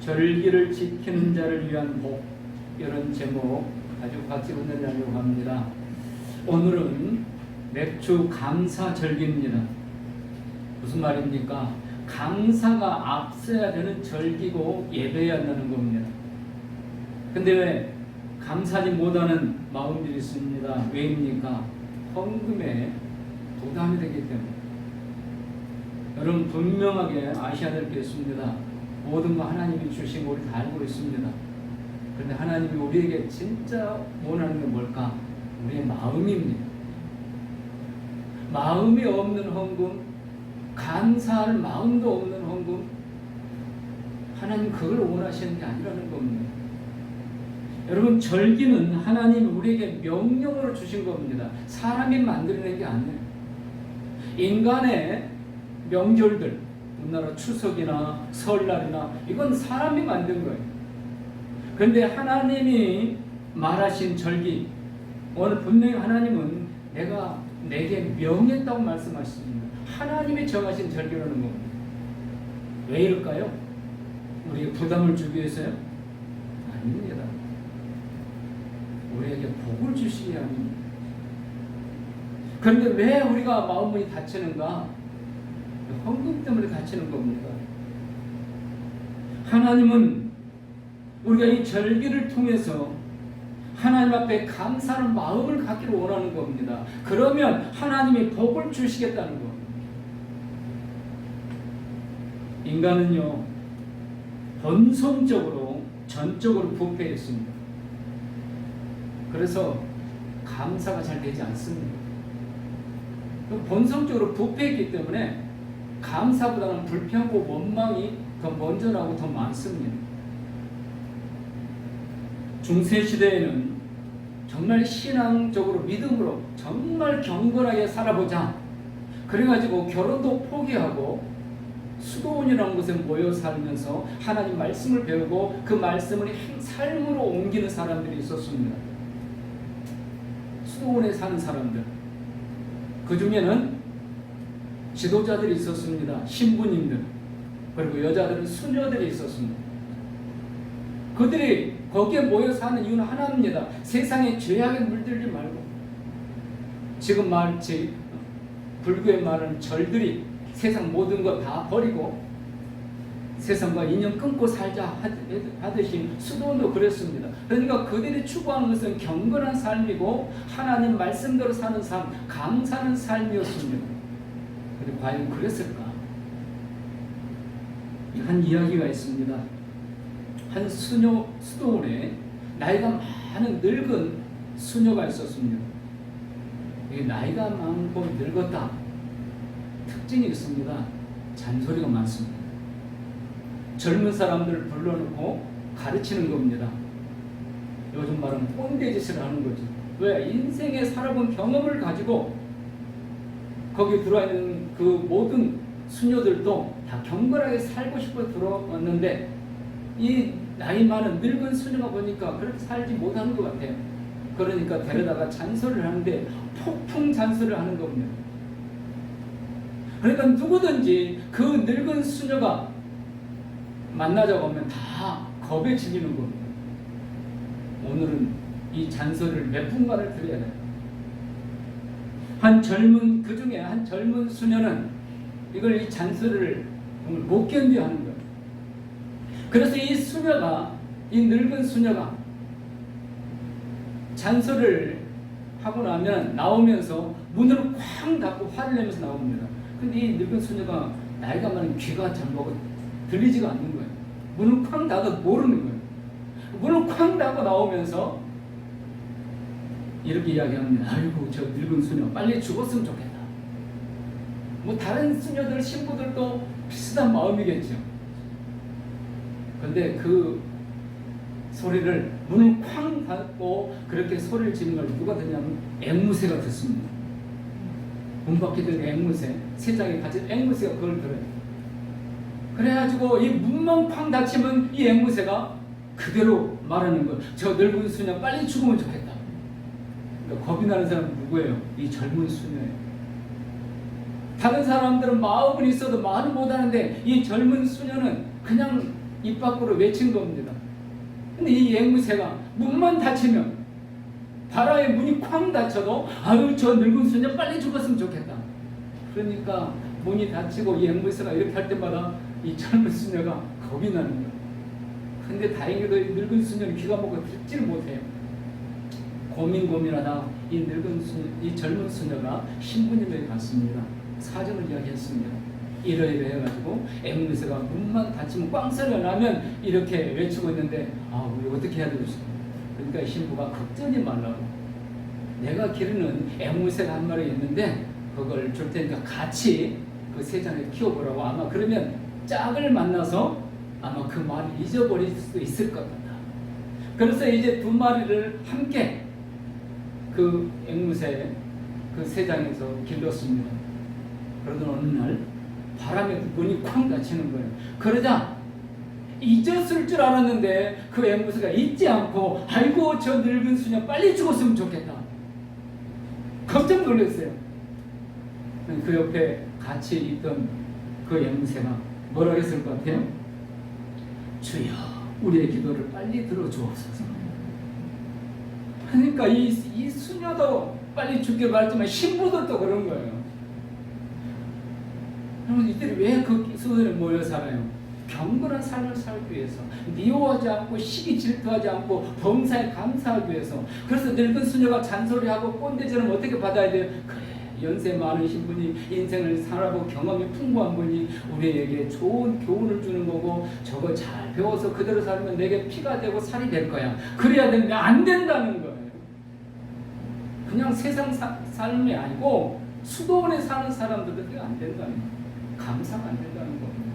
절기를 지키는 자를 위한 복, 이런 제목 아주 같이 은혜하려고 합니다. 오늘은 맥주 감사절기입니다. 무슨 말입니까? 감사가 앞서야 되는 절기고 예배해야 한다는 겁니다. 근데 왜 감사하지 못하는 마음들이 있습니다. 왜입니까? 헌금에 부담이 되기 때문에. 여러분 분명하게 아셔야 될 게 있습니다. 모든 거 하나님이 주신 거 우리 다 알고 있습니다. 그런데 하나님이 우리에게 진짜 원하는 게 뭘까? 우리의 마음입니다. 마음이 없는 헌금, 감사할 마음도 없는 헌금, 하나님 그걸 원하시는 게 아니라는 겁니다. 여러분 절기는 하나님 우리에게 명령으로 주신 겁니다. 사람이 만들어낸 게 아니에요. 인간의 명절들, 우리나라 추석이나 설날이나 이건 사람이 만든 거예요. 그런데 하나님이 말하신 절기, 오늘 분명히 하나님은 내게 명했다고 말씀하십니다. 하나님이 정하신 절기라는 겁니다. 왜 이럴까요? 우리에게 부담을 주기 위해서요? 아닙니다. 우리에게 복을 주시기 합니다. 그런데 왜 우리가 마음이 다치는가? 헌금 때문에 다치는 겁니다. 하나님은 우리가 이 절기를 통해서 하나님 앞에 감사하는 마음을 갖기를 원하는 겁니다. 그러면 하나님이 복을 주시겠다는 겁니다. 인간은요, 본성적으로 전적으로 부패했습니다. 그래서 감사가 잘 되지 않습니다. 본성적으로 부패했기 때문에 감사보다는 불평과 원망이 더 먼저 나오고 더 많습니다. 중세시대에는 정말 신앙적으로 믿음으로 정말 경건하게 살아보자, 그래가지고 결혼도 포기하고 수도원이라는 곳에 모여 살면서 하나님 말씀을 배우고 그 말씀을 삶으로 옮기는 사람들이 있었습니다. 수도원에 사는 사람들, 그 중에는 지도자들이 있었습니다. 신부님들, 그리고 여자들은 수녀들이 있었습니다. 그들이 거기에 모여 사는 이유는 하나입니다. 세상에 죄악에 물들지 말고, 지금 마치 불교에 말하는 절들이 세상 모든 것 다 버리고 세상과 인연 끊고 살자 하듯이 수도원도 그랬습니다. 그러니까 그들이 추구하는 것은 경건한 삶이고 하나님 말씀대로 사는 삶, 감사하는 삶이었습니다. 그런데 과연 그랬을까? 한 이야기가 있습니다. 한 수도원에 나이가 많은 늙은 수녀가 있었습니다. 나이가 많고 늙었다 특징이 있습니다. 잔소리가 많습니다. 젊은 사람들을 불러놓고 가르치는 겁니다. 요즘 말하면 꼰대짓을 하는 거죠. 왜? 인생에 살아본 경험을 가지고 거기 들어와 있는 그 모든 수녀들도 다 경건하게 살고 싶어 들어왔는데 이 나이 많은 늙은 수녀가 보니까 그렇게 살지 못하는 것 같아요. 그러니까 데려다가 잔소리를 하는데 폭풍 잔소리를 하는 겁니다. 그러니까 누구든지 그 늙은 수녀가 만나자고 하면 다 겁에 질리는 겁니다. 오늘은 이 잔소리를 몇 분간을 들어야 돼요. 그 중에 한 젊은 수녀는 이 잔소리를 정말 못 견뎌 하는 거예요. 그래서 이 늙은 수녀가 잔소리를 하고 나면 나오면서 문을 쾅 닫고 화를 내면서 나옵니다. 근데 이 늙은 수녀가 나이가 많은 귀가 잘 먹어 들리지가 않는 거예요. 문을 쾅 닫아도 모르는 거예요. 문을 쾅 닫고 나오면서 이렇게 이야기합니다. 아이고 저 늙은 수녀 빨리 죽었으면 좋겠다. 뭐 다른 수녀들 신부들도 비슷한 마음이겠죠. 근데 그 소리를 문을 쾅 닫고 그렇게 소리를 지르는 걸 누가 듣냐면 앵무새가 듣습니다. 문 밖에 들은 앵무새, 세상에 갇힌 앵무새가 그걸 들어요. 그래가지고 이 문만 쾅 닫히면 이 앵무새가 그대로 말하는 거예요. 저 늙은 수녀 빨리 죽으면 좋겠다. 그러니까 겁이 나는 사람은 누구예요? 이 젊은 수녀예요. 다른 사람들은 마음은 있어도 말을 못하는데 이 젊은 수녀는 그냥 입 밖으로 외친 겁니다. 근데 이 앵무새가 문만 닫히면, 바라의 문이 쾅 닫혀도 아유 저 늙은 수녀 빨리 죽었으면 좋겠다. 그러니까 문이 닫히고 이 앵무새가 이렇게 할 때마다 이 젊은 수녀가 겁이 나는 거예요. 근데 다행히도 이 늙은 수녀는 귀가 먹고 듣지를 못해요. 고민하다 이 젊은 수녀가 신부님에게 갔습니다. 사정을 이야기했습니다. 이러이러 해가지고 앵무새가 문만 닫히면 꽝 소리가 나면 이렇게 외치고 있는데 우리 어떻게 해야 되겠어? 그러니까 신부가 걱정하지 말라고, 내가 기르는 앵무새가 한 마리 있는데 그걸 줄 테니까 같이 그 세상에 키워보라고. 아마 그러면 짝을 만나서 아마 그 말을 잊어버릴 수도 있을 것 같다. 그래서 이제 두 마리를 함께 그 앵무새 그 세상에서 길렀습니다. 그러던 어느 날 바람에 문이 쾅 닫히는 거예요. 그러자 잊었을 줄 알았는데 그 앵무새가 잊지 않고 아이고 저 늙은 수녀 빨리 죽었으면 좋겠다. 깜짝 놀랐어요. 그 옆에 같이 있던 그 앵무새가 뭐라 했을 것 같아요? 주여 우리의 기도를 빨리 들어주옵소서. 그러니까 이 수녀도 빨리 죽게 말지만 신부들도 그런 거예요. 그러면 이들이 왜 그 수녀를 모여 살아요? 경건한 삶을 살기 위해서, 미워하지 않고 시기 질투하지 않고 범사에 감사하기 위해서. 그래서 늙은 수녀가 잔소리하고 꼰대처럼 어떻게 받아야 돼요? 그래 연세 많으신 분이 인생을 살아보고 경험이 풍부한 분이 우리에게 좋은 교훈을 주는 거고 저거 잘 배워서 그대로 살면 내게 피가 되고 살이 될 거야. 그래야 되는데 안 된다는 거예요. 그냥 세상 삶이 아니고 수도원에 사는 사람들도 그게 안 된다는 거예요. 감사가 안 된다는 겁니다.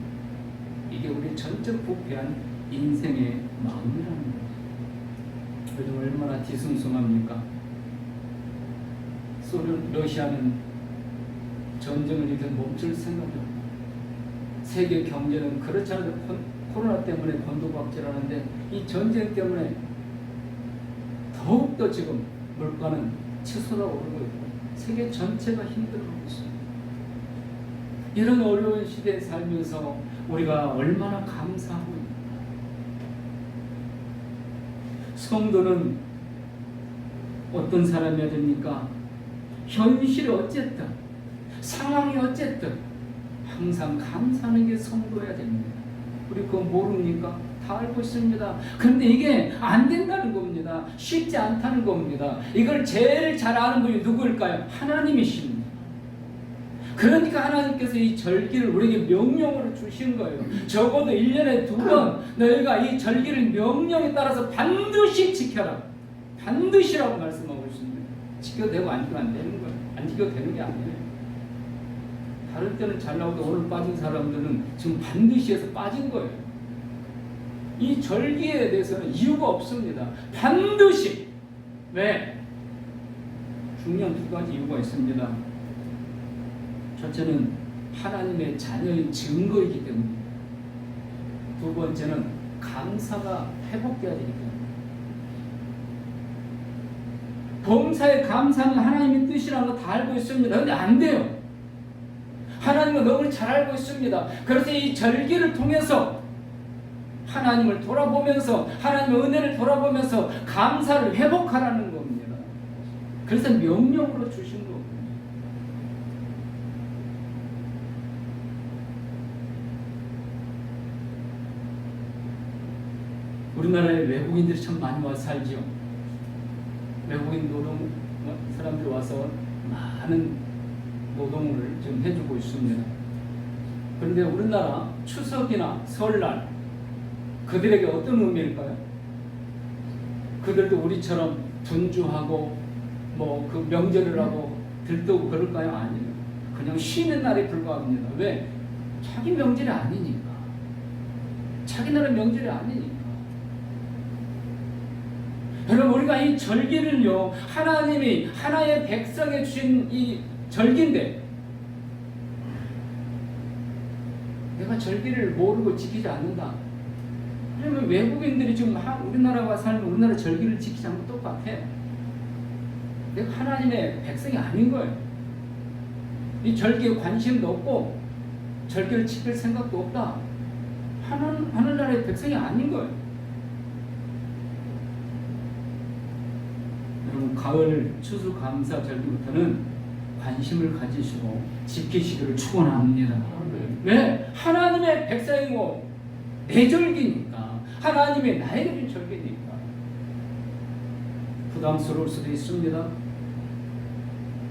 이게 우리 전적 부패한 인생의 마음이라는 거예요. 요즘 얼마나 뒤숭숭합니까? 러시아는 전쟁을 이렇게 멈출 생각이 없고, 세계 경제는 그렇지 않아도 코로나 때문에 곤두박질하는데 이 전쟁 때문에 더욱더 지금 물가는 치솟아 오르고 있고 세계 전체가 힘들어하고 있습니다. 이런 어려운 시대에 살면서 우리가 얼마나 감사하고 있는가. 성도는 어떤 사람이어야 됩니까? 현실이 어쨌든 상황이 어쨌든 항상 감사하는 게 성도여야 됩니다. 우리 그거 모릅니까? 다 알고 있습니다. 그런데 이게 안 된다는 겁니다. 쉽지 않다는 겁니다. 이걸 제일 잘 아는 분이 누구일까요? 하나님이십니다. 그러니까 하나님께서 이 절기를 우리에게 명령으로 주신 거예요. 적어도 1년에 2번 너희가 이 절기를 명령에 따라서 반드시 지켜라. 반드시라고 말씀하고 있습니다. 지켜도 되고 안 지켜도 안 되는 거예요. 안 지켜도 되는 게 아니에요. 다른 때는 잘 나오도 오늘 빠진 사람들은 지금 반드시 해서 빠진 거예요. 이 절기에 대해서는 이유가 없습니다. 반드시. 왜? 중요한 두 가지 이유가 있습니다. 첫째는 하나님의 자녀의 증거이기 때문입니다. 두 번째는 감사가 회복돼야 되기 때문입니다. 범사에 감사는 하나님의 뜻이라는 거 다 알고 있습니다. 그런데 안 돼요. 하나님은 너무 잘 알고 있습니다. 그래서 이 절기를 통해서 하나님을 돌아보면서 하나님의 은혜를 돌아보면서 감사를 회복하라는 겁니다. 그래서 명령으로 주신 거거든요. 우리나라에 외국인들이 참 많이 와서 살지요. 외국인 노동 사람들이 와서 많은 노동을 좀 해주고 있습니다. 그런데 우리나라 추석이나 설날 그들에게 어떤 의미일까요? 그들도 우리처럼 분주하고 뭐 그 명절을 하고 들떠고 그럴까요? 아니에요. 그냥 쉬는 날에 불과합니다. 왜? 자기 명절이 아니니까. 자기 나라 명절이 아니니까. 여러분 우리가 이 절기를요 하나님이 하나의 백성에 주신 이 절기인데 내가 절기를 모르고 지키지 않는다. 그러면 외국인들이 지금 우리나라와 살면 우리나라 절기를 지키지 않고 똑같아요. 내가 하나님의 백성이 아닌 거예요. 이 절기에 관심도 없고 절기를 지킬 생각도 없다. 하늘나라의 백성이 아닌 거예요. 여러분, 가을 추수감사절기부터는 관심을 가지시고 지키시기를 축원합니다. 왜? 하나님의 백성이고 내 절기니까, 하나님의 나에게 준 절기니까. 부담스러울 수도 있습니다.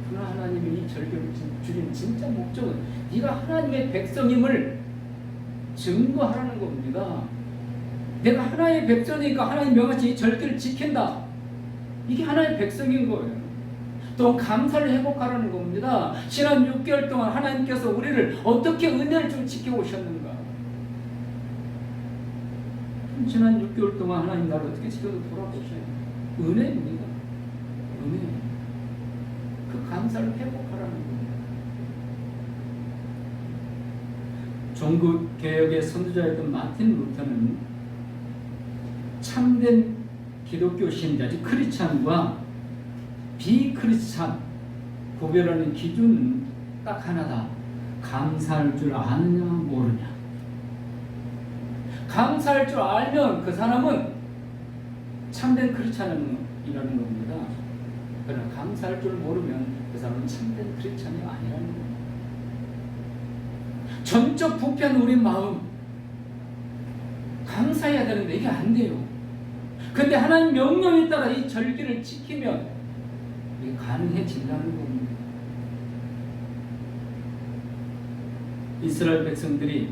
그러나 하나님이 이 절기를 주신 진짜 목적은 네가 하나님의 백성임을 증거하라는 겁니다. 내가 하나님의 백성이니까 하나님 명하신 이 절기를 지킨다. 이게 하나님의 백성인 거예요. 또 감사를 회복하라는 겁니다. 지난 6개월 동안 하나님께서 우리를 어떻게 은혜를 좀 지켜오셨는가. 지난 6개월 동안 하나님 나를 어떻게 지켜서 돌아보셔요. 은혜입니다. 은혜. 그 감사를 회복하라는 겁니다. 종국 개혁의 선두자였던 마틴 루터는 참된 기독교 신자, 즉 크리스찬과 비크리스찬 구별하는 기준은 딱 하나다. 감사할 줄 아느냐 모르냐. 감사할 줄 알면 그 사람은 참된 크리스찬이라는 겁니다. 그러나 감사할 줄 모르면 그 사람은 참된 크리스찬이 아니라는 겁니다. 전적 부패한 우리 마음 감사해야 되는데 이게 안 돼요. 근데 하나님 명령에 따라 이 절기를 지키면 이게 가능해진다는 겁니다. 이스라엘 백성들이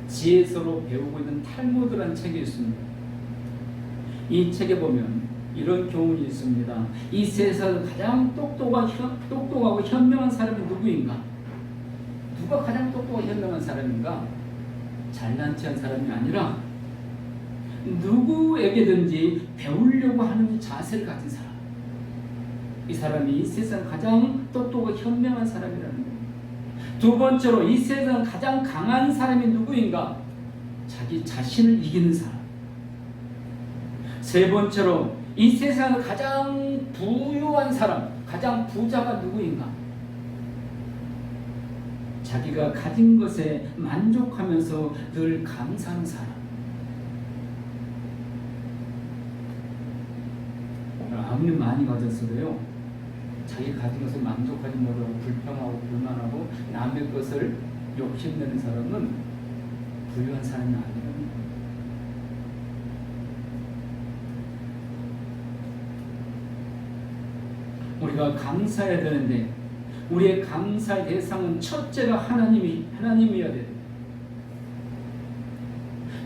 지혜서로 배우고 있는 탈무드라는 책이 있습니다. 이 책에 보면 이런 교훈이 있습니다. 이 세상에서 가장 똑똑하고 현명한 사람이 누구인가? 누가 가장 똑똑하고 현명한 사람인가? 잘난 체한 사람이 아니라 누구에게든지 배우려고 하는 자세를 가진 사람. 이 사람이 이 세상 가장 똑똑하고 현명한 사람이라는 겁니다. 두 번째로 이 세상 가장 강한 사람이 누구인가? 자기 자신을 이기는 사람. 세 번째로 이 세상 가장 부유한 사람, 가장 부자가 누구인가? 자기가 가진 것에 만족하면서 늘 감사하는 사람. 아무리 많이 가졌어도요, 자기 가진 것을 만족하지 못하고 불평하고 불만하고 남의 것을 욕심내는 사람은 부유한 사람이 아니랍니다. 우리가 감사해야 되는데 우리의 감사의 대상은 첫째가 하나님이어야 됩니다.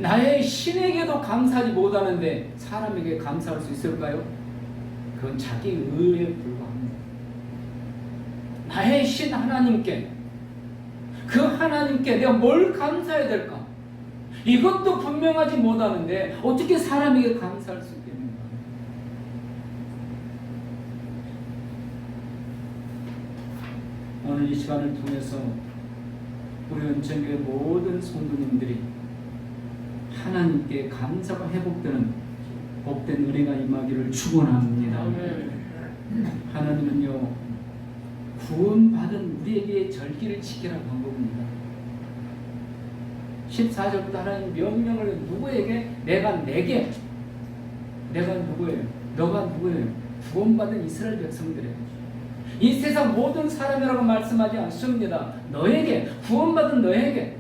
나의 신에게도 감사하지 못하는데 사람에게 감사할 수 있을까요? 그건 자기 의에 불과합니다. 나의 신 하나님께, 그 하나님께 내가 뭘 감사해야 될까? 이것도 분명하지 못하는데 어떻게 사람에게 감사할 수 있겠는가? 오늘 이 시간을 통해서 우리 은총교회 모든 성도님들이 하나님께 감사가 회복되는 복된 은혜가 임하기를 축원합니다. 하나님은요, 구원받은 우리에게 절기를 지키라고 한 겁니다. 14절부터 하나님 명령을 누구에게? 내가 누구예요? 너가 누구예요? 구원받은 이스라엘 백성들에게. 이 세상 모든 사람이라고 말씀하지 않습니다. 너에게, 구원받은 너에게.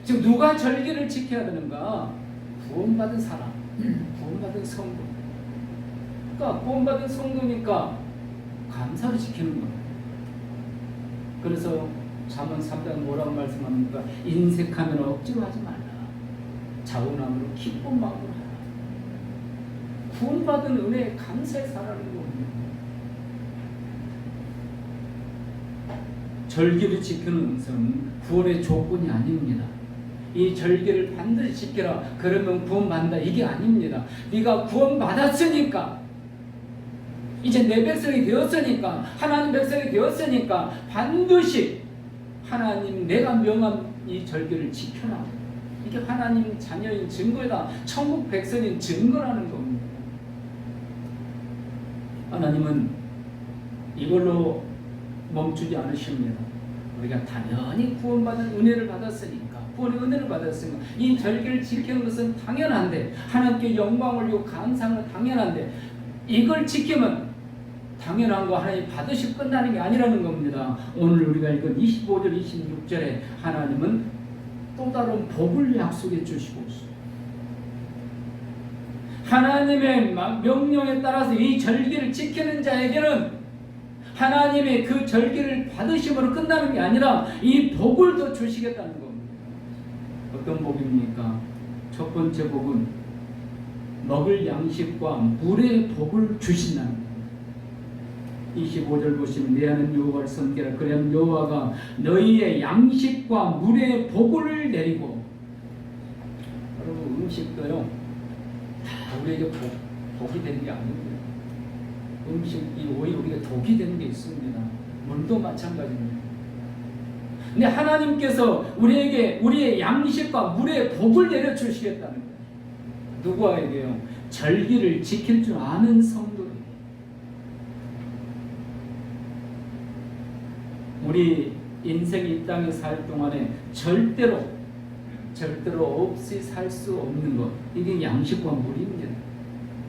지금 누가 절기를 지켜야 되는가? 구원받은 사람, 구원받은 성도. 그러니까 구원받은 성도니까 감사를 지키는 거예요. 그래서 잠언 3장 뭐라고 말씀합니까? 인색하면 억지로 하지 말라. 자원함으로 기쁜 마음으로 하라. 구원받은 은혜에 감사해 살아가는 겁니다. 절기를 지키는 것은 구원의 조건이 아닙니다. 이 절기를 반드시 지켜라. 그러면 구원받는다. 이게 아닙니다. 네가 구원받았으니까, 이제 내 백성이 되었으니까, 하나님 백성이 되었으니까 반드시 하나님 내가 명한 이 절기를 지켜라. 이게 하나님 자녀인 증거다. 천국 백성인 증거라는 겁니다. 하나님은 이걸로 멈추지 않으십니다. 우리가 당연히 구원받은 은혜를 받았으니까 구원의 은혜를 받았으며 이 절기를 지키는 것은 당연한데, 하나님께 영광을 주고 감사하는 건 당연한데, 이걸 지키면 당연한 거 하나님 받으시고 끝나는 게 아니라는 겁니다. 오늘 우리가 읽은 25절 26절에 하나님은 또 다른 복을 약속해 주시고 있습니다. 하나님의 명령에 따라서 이 절기를 지키는 자에게는 하나님의 그 절기를 받으심으로 끝나는 게 아니라 이 복을 더 주시겠다는 겁니다. 어떤 복입니까? 첫 번째 복은 먹을 양식과 물의 복을 주신다는 겁니다. 25절 보시면 내 하는 여호와를 섬기라. 그러면 여호와가 너희의 양식과 물의 복을 내리고. 여러분, 음식도요 다 우리에게 복이 되는 게 아닙니다. 음식이 오히려 우리가 독이 되는 게 있습니다. 물도 마찬가지입니다. 근데 하나님께서 우리에게 우리의 양식과 물의 복을 내려주시겠다는 거예요. 누구에게요? 절기를 지킬 줄 아는 성도들. 우리 인생 이 땅에 살 동안에 절대로 없이 살 수 없는 것, 이게 양식과 물입니다.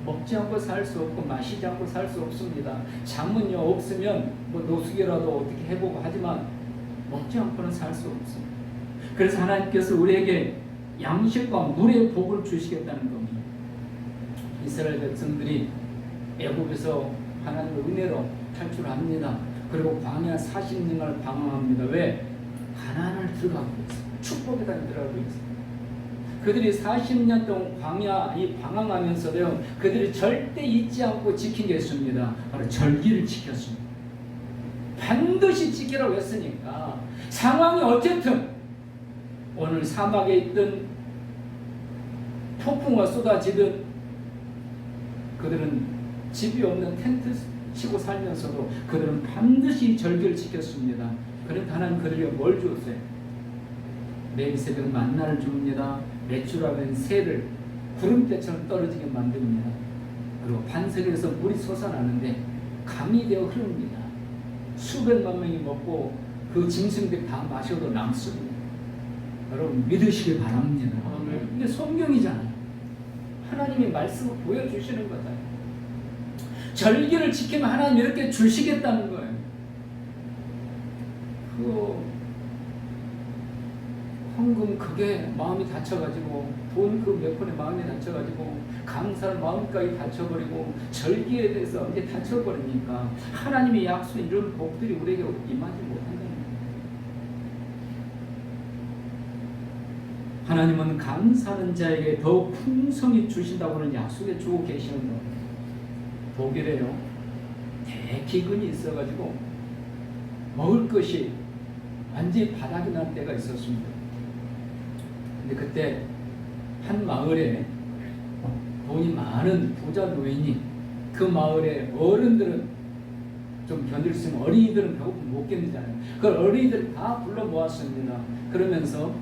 먹지 않고 살 수 없고 마시지 않고 살 수 없습니다. 잠은요 없으면 뭐 노숙이라도 어떻게 해보고 하지만 먹지 않고는 살 수 없습니다. 그래서 하나님께서 우리에게 양식과 물의 복을 주시겠다는 겁니다. 이스라엘 백성들이 애굽에서 하나님의 은혜로 탈출합니다. 그리고 광야 40년을 방황합니다. 왜? 가나안을 들어가고 있어요. 축복에 들어가고 있어요. 그들이 40년 동안 광야 이 방황하면서도 그들이 절대 잊지 않고 지킨 게 있습니다. 바로 절기를 지켰습니다. 반드시 지키라고 했으니까 상황이 어쨌든 오늘 사막에 있던 폭풍과 쏟아지듯 그들은 집이 없는 텐트 치고 살면서도 그들은 반드시 절기를 지켰습니다. 그런데 하나님 그들에게 뭘 주었어요? 매일 새벽 만나를 줍니다. 매출하면 새를 구름대처럼 떨어지게 만듭니다. 그리고 반석에서 물이 솟아나는데 강이 되어 흐릅니다. 수백만 명이 먹고 그 짐승들이 다 마셔도 남습니다. 여러분 믿으시길 바랍니다. 근데 성경이잖아요. 하나님이 말씀을 보여주시는 거다. 절기를 지키면 하나님 이렇게 주시겠다는 거예요. 그 헌금 그게 마음이 다쳐가지고 돈 그 몇 푼에 마음이 다쳐가지고 감사할 마음까지 다쳐버리고 절기에 대해서 이제 다쳐버리니까 하나님의 약속 이런 복들이 우리에게 임하지 못한다는 거예요. 하나님은 감사하는 자에게 더 풍성히 주신다고는 약속해 주고 계시는 거예요. 독일에요 대기근이 있어가지고 먹을 것이 완전히 바닥이 날 때가 있었습니다. 근데 그때 한 마을에 돈이 많은 부자 노인이 그 마을의 어른들은 좀 견딜 수 있는 어린이들은 배고픔 못 견디잖아요. 그 어린이들 다 불러 모았습니다. 그러면서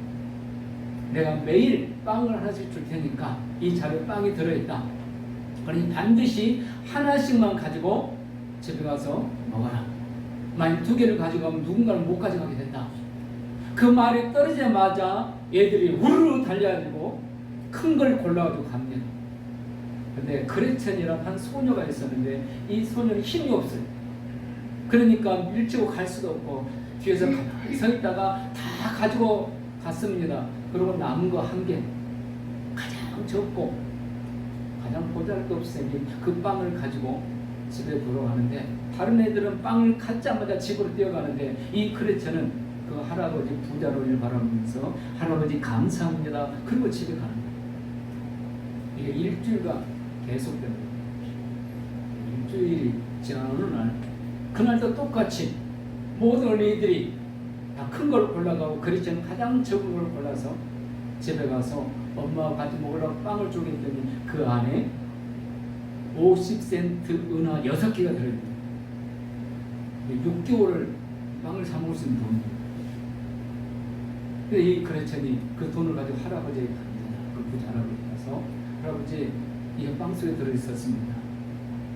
내가 매일 빵을 하나씩 줄 테니까 이 자리에 빵이 들어있다. 그러니 반드시 하나씩만 가지고 집에 가서 먹어라. 만약 2개를 가지고 가면 누군가는 못 가져가게 된다. 그 말이 떨어지자마자 얘들이 우르르 달려가지고 큰 걸 골라가지고 갑니다. 근데 그레첸이라는 한 소녀가 있었는데 이 소녀는 힘이 없어요. 그러니까 밀치고 갈 수도 없고 뒤에서 가만히 서 있다가 다 가지고 갔습니다. 그리고 남은 거 1개, 가장 적고 가장 보잘것없이 그 빵을 가지고 집에 돌아가는데 다른 애들은 빵을 갖자마자 집으로 뛰어가는데 이 크레처는 그 할아버지 부자로를 바라보면서 할아버지 감사합니다. 그리고 집에 가는 거예요. 이게 일주일간 계속됩니다. 일주일이 지난 어느 날 그날도 똑같이 모든 어린이들이 다 큰 걸 골라가고 크리스천은 가장 적은 걸 골라서 집에 가서 엄마와 같이 먹으려고 빵을 쪼개더니 그 안에 50센트 은하 6개가 들어있습니다. 6개월을 빵을 사 먹을 수 있는 돈이에요. 근데 이 크리스천이 그 돈을 가지고 할아버지에게 갑니다. 그 부자 할아버지 가서 할아버지 이게 빵 속에 들어있었습니다.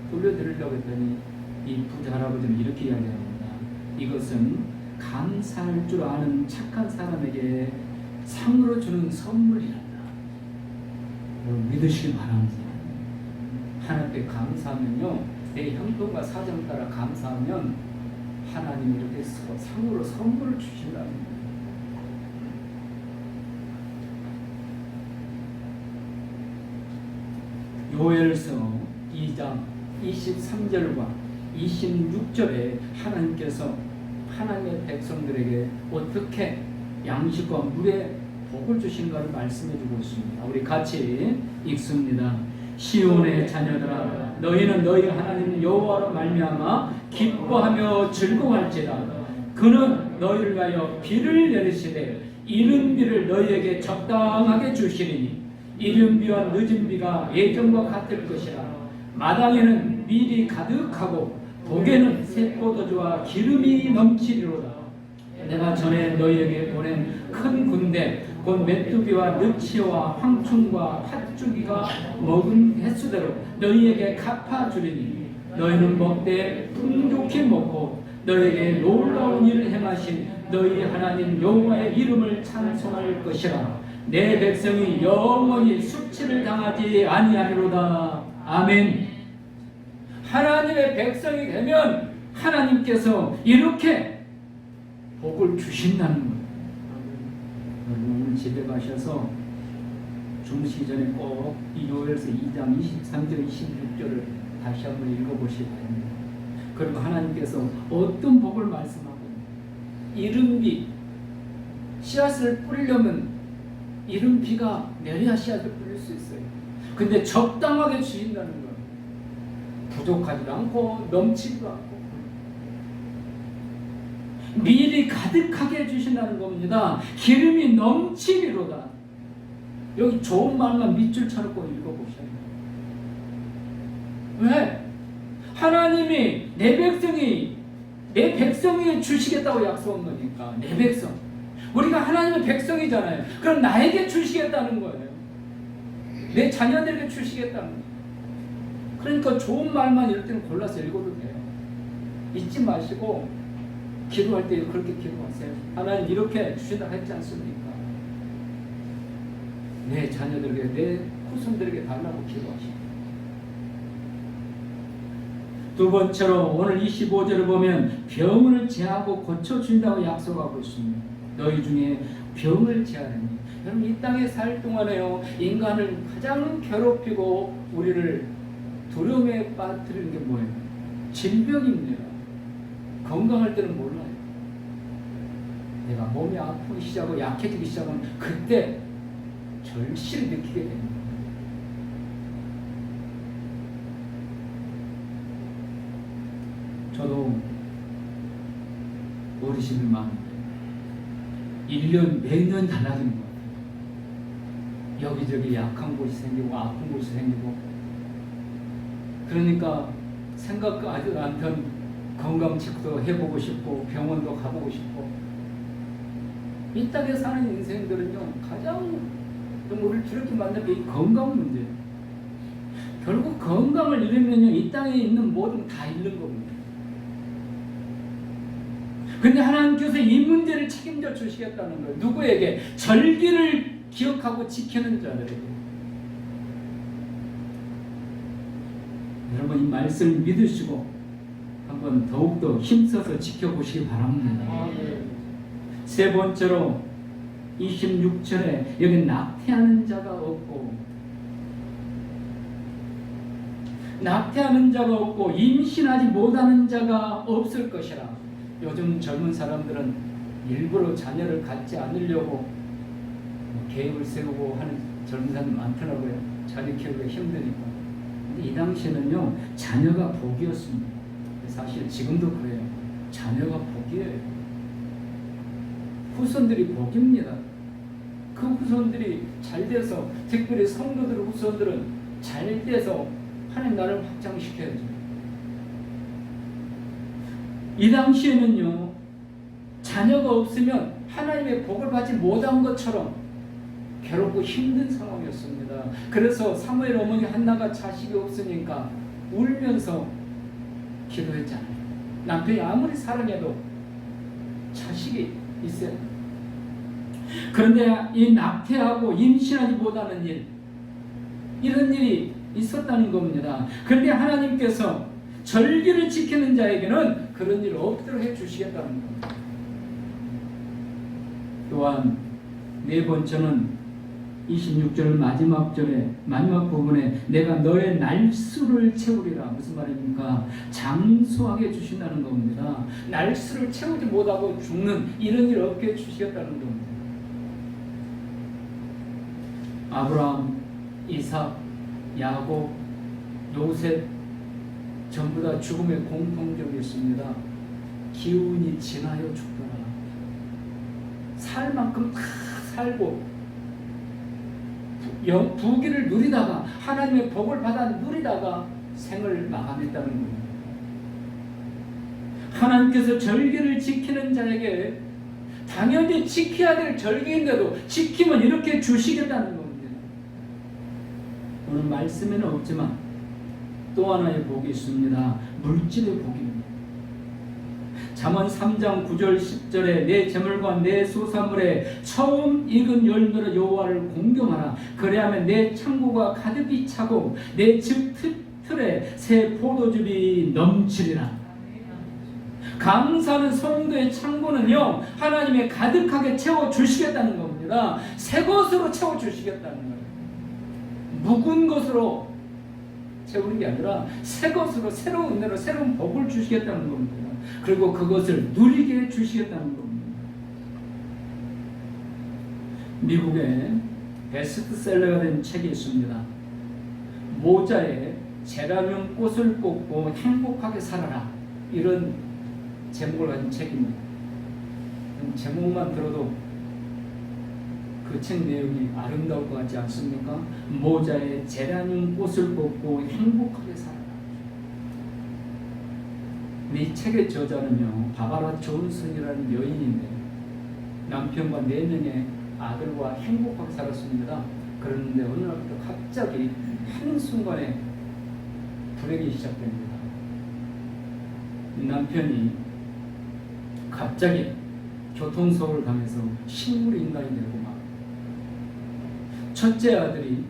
돌려드리려고 했더니 이 부자 할아버지는 이렇게 이야기합니다. 이것은 감사할 줄 아는 착한 사람에게 상으로 주는 선물이란다. 믿으시기 바랍니다. 하나님께 감사하면요, 내 형편과 사정 따라 감사하면 하나님이 이렇게 상으로 선물을 주신다는 거예요. 요엘서 2장 23절과 26절에 하나님께서 하나님의 백성들에게 어떻게 양식과 물의 복을 주신가를 말씀해주고 있습니다. 우리 같이 읽습니다. 시온의 자녀들아, 너희는 너희 하나님 여호와로 말미암아 기뻐하며 즐거워할지라. 그는 너희를 위하여 비를 내리시되 이른 비를 너희에게 적당하게 주시리니 이른 비와 늦은 비가 예전과 같을 것이라. 마당에는 밀이 가득하고 독에는 새 포도주와 기름이 넘치리로다. 내가 전에 너희에게 보낸 큰 군대 곧 메뚜기와 늑치와 황충과 팥죽이가 먹은 횟수대로 너희에게 갚아주리니 너희는 먹되 풍족히 먹고 너희에게 놀라운 일을 행하신 너희 하나님 여호와의 이름을 찬송할 것이라. 내 백성이 영원히 수치를 당하지 아니하리로다. 아멘. 하나님의 백성이 되면 하나님께서 이렇게 복을 주신다는 거예요. 오늘 집에 가셔서 주무시기 전에 꼭 이 요엘서 2장 23절 26절을 다시 한번 읽어보시기 바랍니다. 그리고 하나님께서 어떤 복을 말씀하고 이른 비, 씨앗을 뿌리려면 이른 비가 내려야 씨앗을 뿌릴 수 있어요. 근데 적당하게 주신다는 거예요. 부족하지도 않고 넘치지도 않고 밀이 가득하게 해주신다는 겁니다. 기름이 넘치리로다. 여기 좋은 말만 밑줄 쳐놓고 읽어보셔요. 왜? 하나님이 내 백성이 주시겠다고 약속한 거니까. 내 백성, 우리가 하나님의 백성이잖아요. 그럼 나에게 주시겠다는 거예요. 내 자녀들에게 주시겠다는 거예요. 그러니까 좋은 말만 이럴 때는 골라서 읽어도 돼요. 잊지 마시고 기도할 때 그렇게 기도하세요. 하나님 이렇게 주신다 했지 않습니까? 내 자녀들에게, 내 후손들에게 달라고 기도하시고. 두 번째로 오늘 25절을 보면 병을 제하고 고쳐준다고 약속하고 있습니다. 너희 중에 병을 제하느니. 여러분, 이 땅에 살 동안에요, 인간을 가장 괴롭히고 우리를 두려움에 빠뜨리는 게 뭐예요? 질병입니다. 건강할 때는 몰라요. 내가 몸이 아프기 시작하고 약해지기 시작하면 그때 절실히 느끼게 됩니다. 저도 어르신을 많이 1년 매년 달라지는 것 같아요. 여기저기 약한 곳이 생기고 아픈 곳이 생기고, 그러니까 생각하지도 않던 건강 체크도 해보고 싶고 병원도 가보고 싶고. 이 땅에 사는 인생들은요, 가장 우리를 두렵게 만든 게 이 건강 문제예요. 결국 건강을 잃으면요, 이 땅에 있는 모든 다 잃는 겁니다. 근데 하나님께서 이 문제를 책임져 주시겠다는 거예요. 누구에게? 절기를 기억하고 지키는 자들에게. 여러분, 이 말씀을 믿으시고 한번 더욱더 힘써서 지켜보시기 바랍니다. 세 번째로 26절에 여기 낙태하는 자가 없고, 낙태하는 자가 없고 임신하지 못하는 자가 없을 것이라. 요즘 젊은 사람들은 일부러 자녀를 갖지 않으려고 계획을 세우고 하는 젊은 사람이 많더라고요. 자녀 키우기가 힘드니까. 근데 이 당시에는요, 자녀가 복이었습니다. 사실 지금도 그래요. 자녀가 복이에요. 후손들이 복입니다. 그 후손들이 잘 돼서, 특별히 성도들 후손들은 잘 돼서 하나님 나라를 확장시켜야죠. 이 당시에는요, 자녀가 없으면 하나님의 복을 받지 못한 것처럼 괴롭고 힘든 상황이었습니다. 그래서 사무엘 어머니 한나가 자식이 없으니까 울면서 기도했잖아요. 남편이 아무리 사랑해도 자식이 있어야 합니다. 그런데 이 낙태하고 임신하지 못하는 일, 이런 일이 있었다는 겁니다. 그런데 하나님께서 절기를 지키는 자에게는 그런 일 없도록 해주시겠다는 겁니다. 또한 네 번째는 26절 마지막 부분에 내가 너의 날수를 채우리라. 무슨 말입니까? 장수하게 해주신다는 겁니다. 날수를 채우지 못하고 죽는 이런 일 없게 해주시겠다는 겁니다. 아브라함, 이삭, 야곱, 요셉 전부 다 죽음의 공통점이 있습니다. 기운이 지나여 죽더라. 살 만큼 다 살고 부귀를 누리다가 하나님의 복을 받아 누리다가 생을 마감했다는 겁니다. 하나님께서 절기를 지키는 자에게 당연히 지켜야 될 절기인데도 지키면 이렇게 주시겠다는 겁니다. 오늘 말씀에는 없지만 또 하나의 복이 있습니다. 물질의 복입니다. 잠언 3장 9절 10절에 내 재물과 내 소산물에 처음 익은 열매로 여호와를 공경하라. 그래야면 내 창고가 가득히 차고 내 집 틀에 새 포도즙이 넘치리라. 감사하는 성도의 창고는요, 하나님의 가득하게 채워주시겠다는 겁니다. 새 것으로 채워주시겠다는 거예요. 묵은 것으로 채우는 게 아니라 새 것으로, 새로운 은혜로 새로운 복을 주시겠다는 겁니다. 그리고 그것을 누리게 해주시겠다는 겁니다. 미국에 베스트셀러가 된 책이 있습니다. 모자에 제라늄 꽃을 꽂고 행복하게 살아라, 이런 제목을 가진 책입니다. 제목만 들어도 그 책 내용이 아름다울 것 같지 않습니까? 모자에 제라늄 꽃을 꽂고 행복하게 살아라. 이 책의 저자는요, 바바라 존슨이라는 여인인데 남편과 4명의 아들과 행복하게 살았습니다. 그런데 어느 날부터 갑자기 한순간에 불행이 시작됩니다. 남편이 갑자기 교통사고를 당해서 식물인간이 되고 막, 첫째 아들이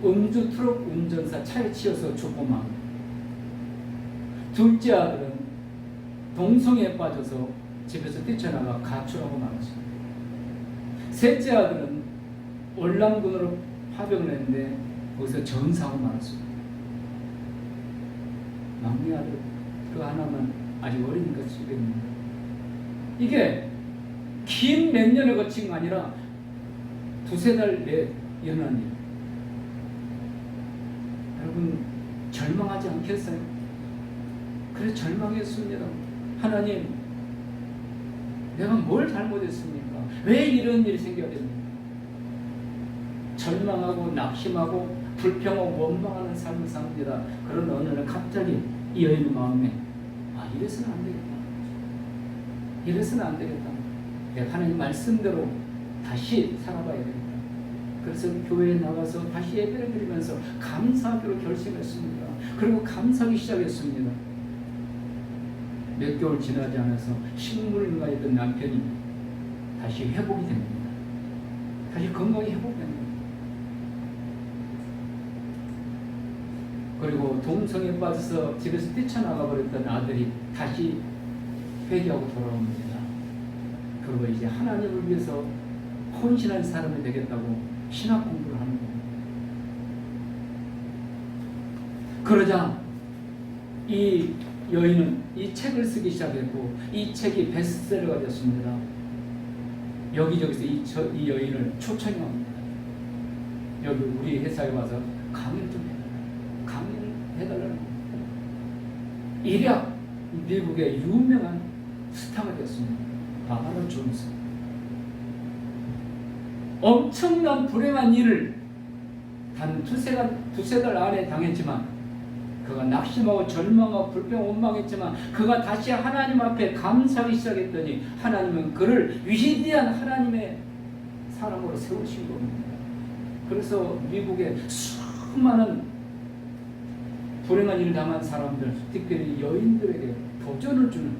음주 트럭 운전사 차에 치여서 죽고 막, 둘째 아들은 동성애에 빠져서 집에서 뛰쳐나가 가출하고 말았습니다. 셋째 아들은 월남군으로 파병을 했는데 거기서 전사하고 말았습니다. 막내 아들 그 하나만 아직 어리니까 죽였습니다. 이게 긴 몇 년을 거친 게 아니라 2-3달 연한 일. 여러분 절망하지 않겠어요? 그래 절망했습니다. 하나님, 내가 뭘 잘못했습니까? 왜 이런 일이 생겨야 됩니까? 절망하고 낙심하고 불평하고 원망하는 삶을 삽니다. 그런 어느 날 갑자기 이 여인의 마음에 이래서는 안 되겠다. 이래서는 안 되겠다. 내가 하나님 말씀대로 다시 살아봐야 되겠다. 그래서 교회에 나가서 다시 예배를 드리면서 감사하기로 결심했습니다. 그리고 감사하기 시작했습니다. 몇 개월 지나지 않아서 식물인간이던 남편이 다시 회복이 됩니다. 다시 건강이 회복됩니다. 그리고 동성애에 빠져서 집에서 뛰쳐나가 버렸던 아들이 다시 회개하고 돌아옵니다. 그리고 이제 하나님을 위해서 헌신한 사람이 되겠다고 신학 공부를 하는 겁니다. 그러자 이 여인은 이 책을 쓰기 시작했고 이 책이 베스트셀러가 됐습니다. 여기저기서 이 여인을 초청이 옵니다. 여기 우리 회사에 와서 강의를 좀 해달라는 겁니다. 일약 미국의 유명한 스타가 됐습니다. 바바라 존슨. 엄청난 불행한 일을 단 두세 달 안에 당했지만 그가 낙심하고 절망하고 불평 원망했지만 그가 다시 하나님 앞에 감사하기 시작했더니 하나님은 그를 위대한 하나님의 사람으로 세우신 겁니다. 그래서 미국의 수많은 불행한 일을 당한 사람들, 특별히 여인들에게 도전을 주는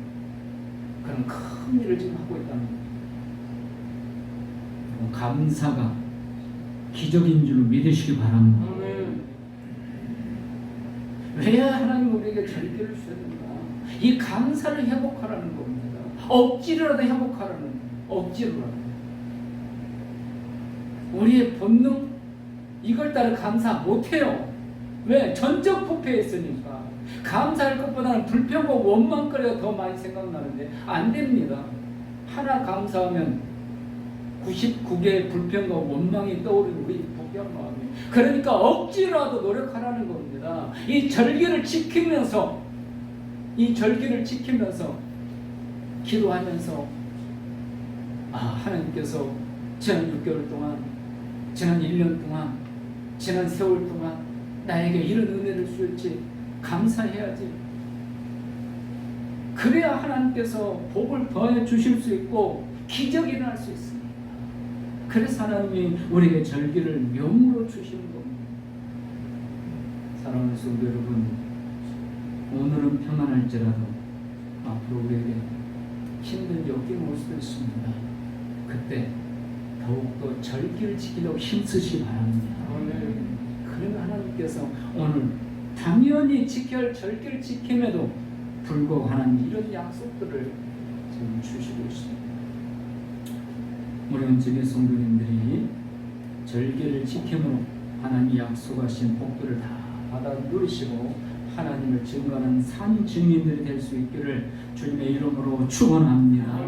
그런 큰 일을 지금 하고 있다는 겁니다. 감사가 기적인 줄 믿으시기 바랍니다. 왜 하나님 우리에게 절기를 주셨는가? 이 감사를 회복하라는 겁니다. 억지로라도 회복하라는, 억지로라도. 우리의 본능, 이걸 따라 감사 못해요. 왜? 전적 부패했으니까. 감사할 것보다는 불평과 원망거리가 더 많이 생각나는데 안 됩니다. 하나 감사하면 99개의 불평과 원망이 떠오르는 우리 복잡한 마음이. 그러니까 억지로라도 노력하라는 겁니다. 이 절기를 지키면서 기도하면서 하나님께서 지난 6개월 동안, 지난 1년 동안, 지난 세월 동안 나에게 이런 은혜를 주셨지, 감사해야지. 그래야 하나님께서 복을 더해 주실 수 있고 기적이 일어날 수 있습니다. 그래서 하나님이 우리에게 절기를 명으로 주시는 겁니다. 사랑하는 성도 여러분, 오늘은 평안할지라도 앞으로 우리에게 힘든 역경이 올 수도 있습니다. 그때 더욱더 절기를 지키려고 힘쓰시기 바랍니다. 그러면 하나님께서 오늘 당연히 지켜야 할 절기를 지킴에도 불구하고 하나님 이런 약속들을 지금 주시고 있습니다. 우리 은총의 성도님들이 절기를 지킴으로 하나님이 약속하신 복들을 다 받아 누리시고 하나님을 증거하는 산 증인들이 될 수 있기를 주님의 이름으로 축원합니다.